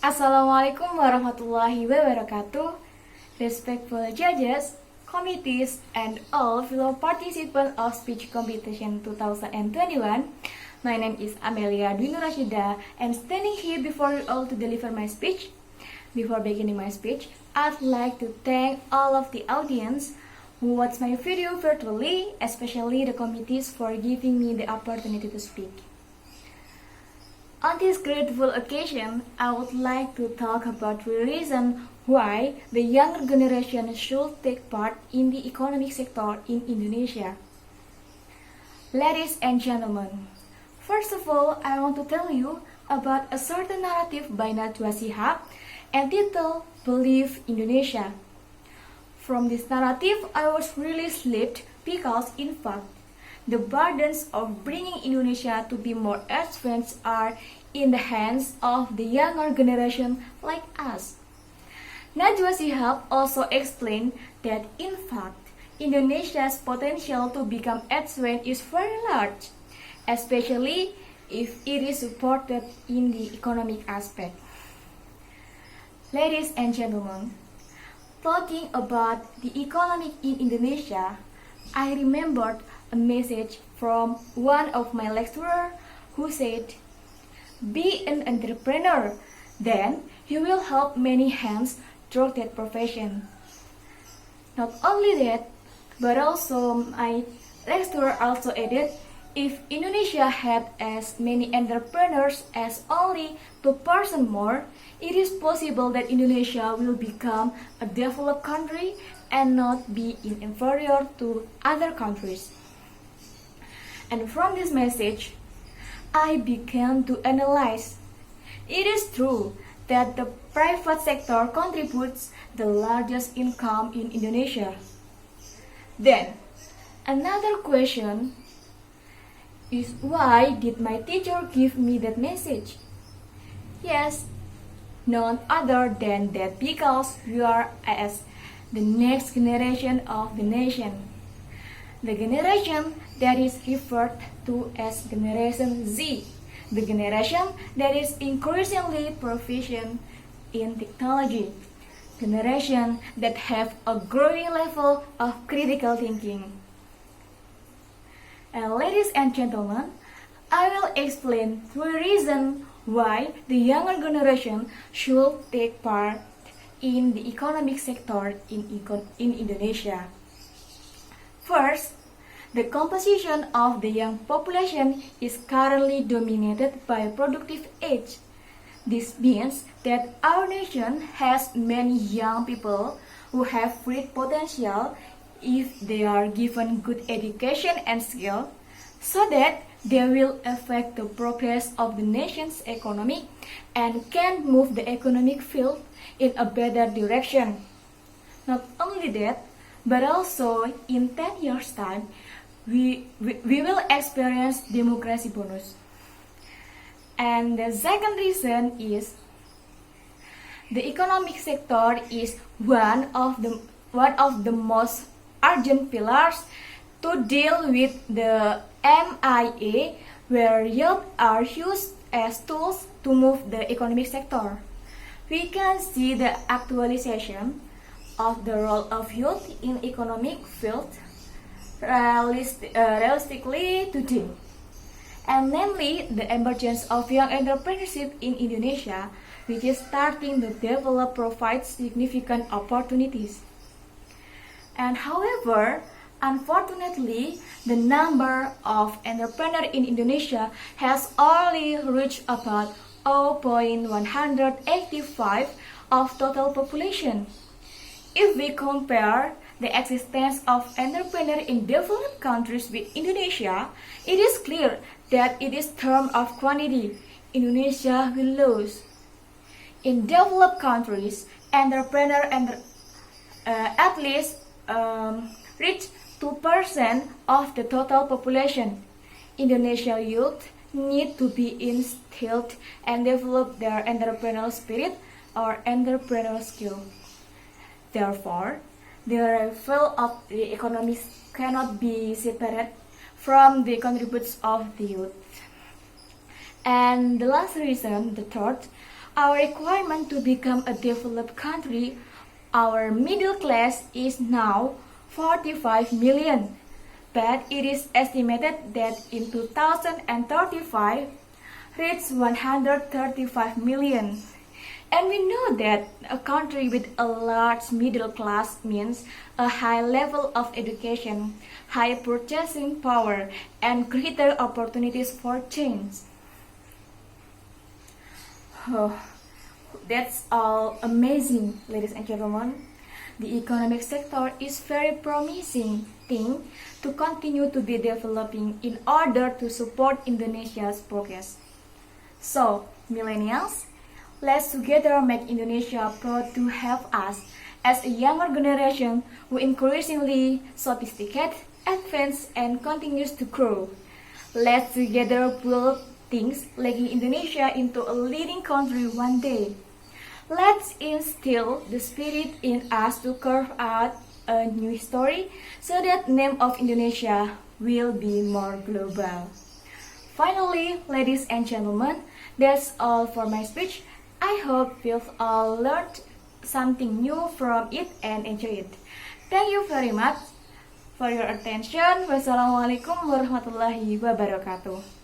Assalamualaikum warahmatullahi wabarakatuh. Respectful judges, committees, and all fellow participants of Speech Competition 2021. My name is Amelia and standing here before you all to deliver my speech. Before beginning my speech, I'd like to thank all of the audience who watched my video virtually, especially the committees for giving me the opportunity to speak. On this grateful occasion, I would like to talk about the reason why the younger generation should take part in the economic sector in Indonesia. Ladies and gentlemen, first of all, I want to tell you about a certain narrative by Najwa Shihab entitled Believe Indonesia. From this narrative, I was really slipped because in fact, the burdens of bringing Indonesia to be more advanced are in the hands of the younger generation like us. Najwa Shihab also explained that in fact, Indonesia's potential to become advanced is very large, especially if it is supported in the economic aspect. Ladies and gentlemen, talking about the economy in Indonesia, I remembered a message from one of my lecturers who said, "Be an entrepreneur, then you will help many hands through that profession." Not only that, but also my lecturer also added, if Indonesia had as many entrepreneurs as only 2% more, it is possible that Indonesia will become a developed country and not be inferior to other countries. And from this message, I began to analyze. It is true that the private sector contributes the largest income in Indonesia. Then, another question is, why did my teacher give me that message? Yes, none other than that because we are as the next generation of the nation. The generation that is referred to as Generation Z, the generation that is increasingly proficient in technology, generation that have a growing level of critical thinking. And ladies and gentlemen, I will explain the reason why the younger generation should take part in the economic sector in Indonesia. First, the composition of the young population is currently dominated by productive age. This means that our nation has many young people who have great potential if they are given good education and skill, so that they will affect the progress of the nation's economy and can move the economic field in a better direction. Not only that, but also in 10 years' time, we will experience democracy bonus. And the second reason is the economic sector is one of the most urgent pillars to deal with the MIA, where youth are used as tools to move the economic sector. We can see the actualization of the role of youth in economic field realistically today, and namely the emergence of young entrepreneurship in Indonesia, which is starting to develop, provides significant opportunities. And however, unfortunately, the number of entrepreneurs in Indonesia has only reached about 0.185 of total population. If we compare the existence of entrepreneurs in developed countries with Indonesia, it is clear that it is term of quantity. Indonesia will lose. In developed countries, entrepreneurs at least reach 2% of the total population. Indonesia youth need to be instilled and develop their entrepreneurial spirit or entrepreneurial skill. Therefore, the level of the economy cannot be separated from the contributions of the youth. And the last reason, the third, Our requirement to become a developed country, our middle class is now 45 million, but it is estimated that in 2035 reach 135 million. And we know that a country with a large middle class means a high level of education, high purchasing power, and greater opportunities for change. Oh, that's all amazing, ladies and gentlemen. The economic sector is very promising thing to continue to be developing in order to support Indonesia's progress. So, millennials, let's together make Indonesia proud to have us as a younger generation who increasingly sophisticated, advanced, and continues to grow. Let's together build things making Indonesia into a leading country one day. Let's instill the spirit in us to carve out a new story so that name of Indonesia will be more global. Finally, ladies and gentlemen, that's all for my speech. I hope you've all learned something new from it and enjoyed it. Thank you very much for your attention. Wassalamualaikum warahmatullahi wabarakatuh.